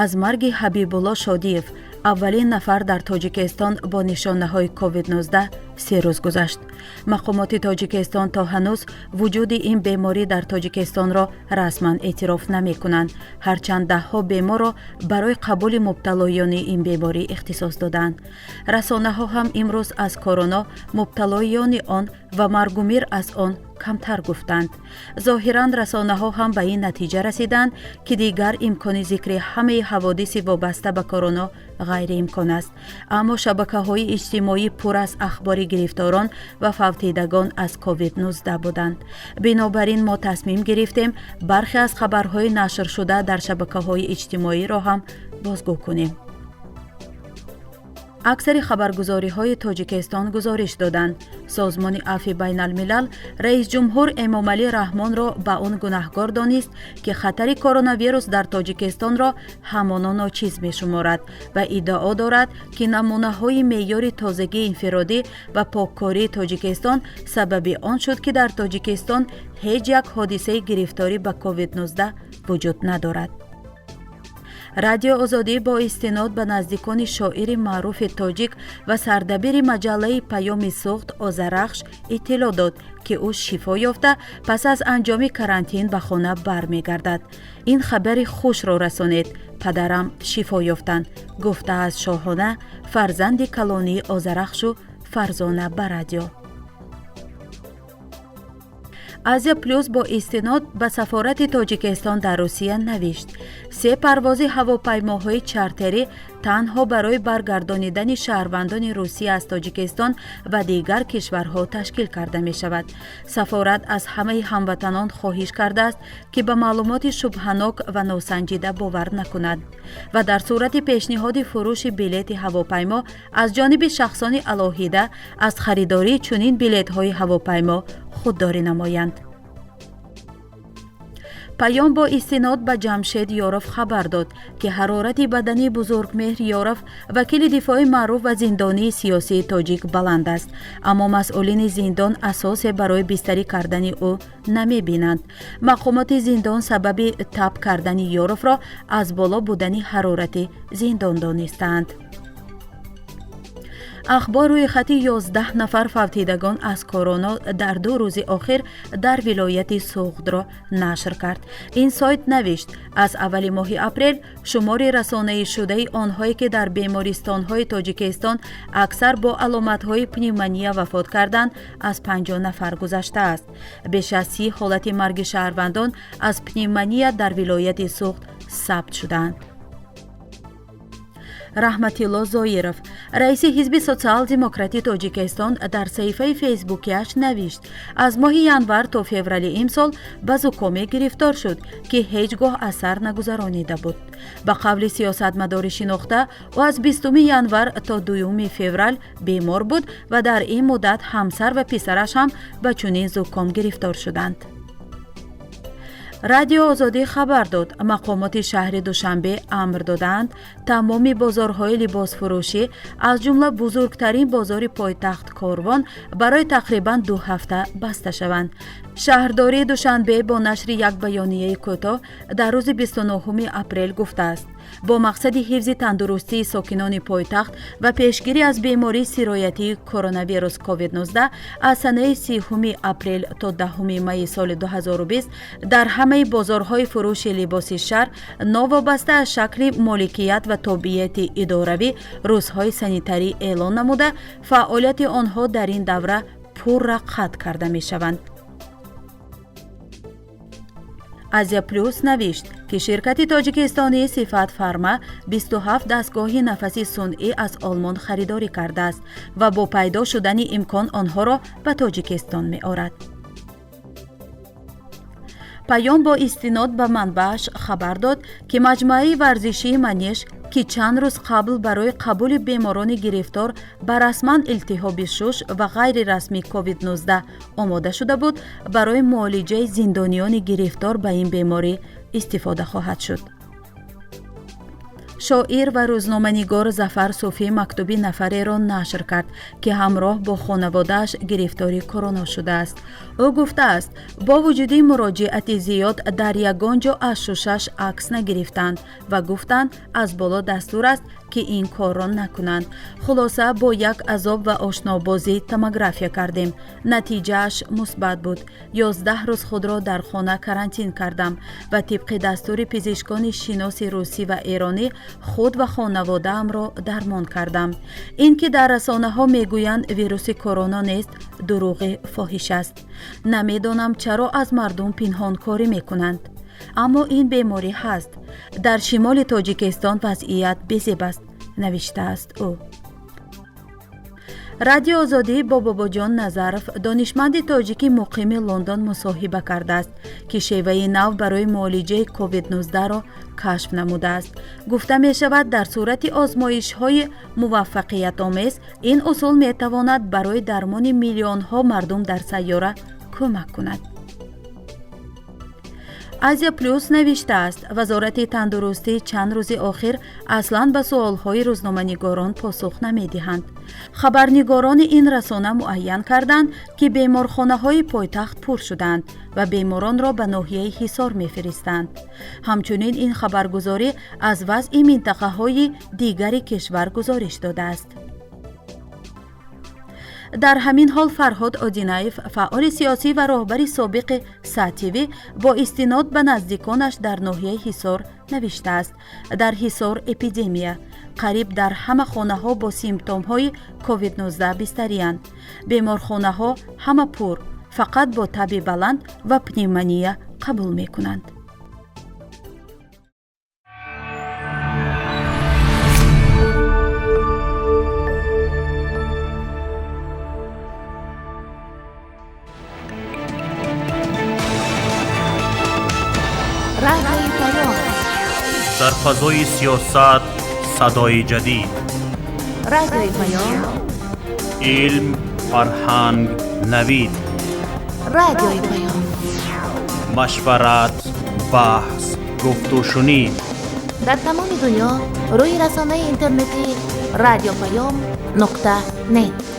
аз марги Ҳабибулло Шодиев, аввалин нафар дар Тоҷикистон бо нишонаҳои COVID-19 3 рӯз гузашт. мақомоти Тоҷикистон то ҳанӯз вуҷуди ин беморӣ дар Тоҷикистонро расман эътироф намекунанд, ҳарчанд даҳҳо беморро барои қабули мубталоёни ин беморӣ ихтисос доданд. расонаҳо ҳам имрӯз аз корона, мубталоёни он ва маргумир аз он камтар гуфтанд. зоҳиран расонаҳо ҳам ба ин натиҷа расиданд, ки дигар имкони зикри ҳамаи ҳаводиси вобаста ба корона ғайриимкон аст. аммо шабакаҳои иҷтимоӣ пур аз ахбори гирифторон ва фавтидагон аз COVID-19 буданд. бинобар ин мо тасмим гирифтем бархе аз хабарҳои нашршуда дар шабакаҳои иҷтимоиро ҳам бозгӯ кунем. аксари хабаргузориҳои Тоҷикистон гузориш доданд, созмони афви байналмилал раисҷумҳур Эмомалӣ Раҳмонро ба он гунаҳгор донист, ки хатари коронавирус дар Тоҷикистонро ҳамоно ночиз мешуморад ва иддао дорад, ки намунаҳои меъёри тозагии инфиродӣ ва поккории Тоҷикистон сабаби он шуд, ки дар Тоҷикистон ҳеҷ як ҳодисаи гирифторӣ ба COVID-19 вуҷуд надорад. радио озодӣ бо истинод ба наздикони шоири маъруфи тоҷик ва сардабири маҷаллаи паёми суғд Озарахш иттилоъ дод, ки ӯ шифо ёфта пас аз анҷоми карантин ба хона бармегардад. ин хабари хушро расонед, падарам шифо ёфтанд, гуфтааст Шоҳона, фарзанди калонии Озарахшу Фарзона ба радио. Азия плюс бо истинод ба сафорати Тоҷикистон дар Русия навишт. 3 парвози ҳавопаймоҳои чартерӣ танҳо барои баргардонидани шаҳрвандони Русия аз Тоҷикистон ва дигар кишварҳо ташкил карда мешавад. Сафорат аз ҳамаи ҳамватанон хоҳиш кардааст, ки ба маълумоти шубҳанок ва носанҷида бовар накунад ва дар сурати пешниҳоди фурӯши билети ҳавопаймо аз ҷониби шахсони алоҳида аз харидории чунин билетҳои ҳавопаймо худдорӣ намоянд. паём бо истинод ба Ҷамшед Ёров хабар дод, ки ҳарорати бадани Бузургмеҳр Ёров вакили дифои маъруф ва зиндонии сиёсии тоҷик баланд аст, аммо масъулини зиндон асосе барои бистарӣ кардани ӯ намебинанд. мақомоти зиндон сабаби таб кардани Ёровро аз боло будани ҳарорати зиндон донистаанд. ахбор рӯи хати 11 нафар фавтидагон аз корона дар 2 рӯзи охир дар вилояти Суғдро нашр кард. ин сайт навишт, аз аввали моҳи апрел шумори расонаишудаи онҳое ки дар бемористонҳои Тоҷикистон аксар бо аломатҳои пневмония вафот карданд аз 50 нафар гузаштааст. беш аз 30 ҳолати марги шаҳрвандон аз пневмония дар вилояти Суғд сабт шуданд. раҳматилло Зоиров, раиси ҳизби социал-демократии Тоҷикистон дар саҳифаи фейсбукиаш навишт, аз моҳи январ то феврали имсол ба зукоме гирифтор шуд, ки ҳеҷ гоҳ аз сар нагузаронида буд. ба қавли сиёсатмадори шинохта, ӯ аз 20 январ то 2 феврал бемор буд ва дар ин муддат ҳамсар ва писараш ҳам ба чунин зуком гирифтор шуданд. радио озодӣ хабар дод, мақомоти шаҳри Душанбе амр доданд тамоми бозорҳои либосфурӯшӣ аз ҷумла бузургтарин бозори пойтахт Корвон барои тақрибан 2 ҳафта баста шаванд. шаҳрдории Душанбе бо нашри як баёнияи кӯтоҳ дар рӯзи 29 апрел гуфтааст, бо мақсади ҳифзи тандурустии сокинони пойтахт ва пешгирӣ аз бемории сироятии коронавирус COVID-19 аз санаи 30 апрел то 10 майи соли 2020 дар ҳамаи бозорҳои фурӯши либоси шаҳр новобаста аз шакли моликият ва тобиати идоравӣ рӯзҳои санитарӣ эълон намуда, фаъолияти онҳо дар ин давра пурра қатъ карда мешаванд. азия плюс навишт, ки ширкати тоҷикистонии Сифат Фарма 27 дастгоҳи нафаси сунъӣ аз Олмон харидорӣ кардааст ва бо пайдо шудани имкон онҳоро ба Тоҷикистон меорад. паём бо истинод ба манбааш хабар дод, ки маҷмӯаи варзишии Манеж, ки чанд рӯз қабл барои қабули беморони гирифтор ба расман илтиҳоби шуш ва ғайрирасмӣ COVID-19 омода шуда буд, барои муолиҷаи зиндониёни гирифтор ба ин беморӣ истифода хоҳад шуд. шоир ва рӯзноманигор Зафар Суфӣ мактуби нафареро нашр кард, ки ҳамроҳ бо хонаводааш гирифтори корона шудааст. ӯ гуфтааст, бо вуҷуди муроҷиати зиёд дар ягон ҷо аз шушаш акс нагирифтанд ва гуфтанд аз боло дастур аст, ки ин корро накунанд. хулоса бо як азоб ва ошнобозӣ томография кардем. натиҷааш мусбат буд. 11 рӯз худро дар хона карантин кардам ва тибқи дастури пизишкони шиноси русӣ ва эронӣ худ ва хонаводаамро дармон кардам. ин ки дар расонаҳо мегӯянд вируси корона нест, дурӯғи фоҳиш аст. намедонам чаро аз мардум пинҳонкорӣ мекунанд. аммо ин беморӣ ҳаст. дар шимоли тоҷикистон вазъият безеб аст, навиштааст ӯ. радио озодӣ бо бобоҷон Назаров, донишманди тоҷики муқими Лондон мусоҳиба кардааст, ки шеваи нав барои муолиҷаи COVID-19-ро кашф намудааст. гуфта мешавад, дар сурати озмоишҳои муваффақиятомез ин усул метавонад барои дармони миллионҳо мардум дар сайёра кӯмак кунад. азия плюс навиштааст, вазорати тандурустӣ чанд рӯзи охир аслан ба суолҳои рӯзноманигорон посух намедиҳанд. хабарнигорони ин расона муайян карданд, ки беморхонаҳои пойтахт пур шуданд ва беморонро ба ноҳияи Ҳисор мефиристанд. ҳамчунин ин хабаргузорӣ аз вазъи минтақаҳои дигари кишвар гузориш додааст. дар ҳамин ҳол Фарҳод Одинаев, фаъоли сиёсӣ ва роҳбари собиқи САТВ, бо истинод ба наздиконаш дар ноҳияи Ҳисор навиштааст: дар Ҳисор эпидемия. қариб дар ҳама хонаҳо бо симптомҳои COVID-19 бистариянд. беморхонаҳо ҳама пур, фақат бо таби баланд ва пневмония қабул мекунанд. در فضای سیاست صدای جدید. رادیوی پیام. علم، فرهنگ، نوید. رادیوی پیام. مشورت، بحث، گفت و شنید. در تمام دنیا روی رسانه اینترنتی رادیو پیام .net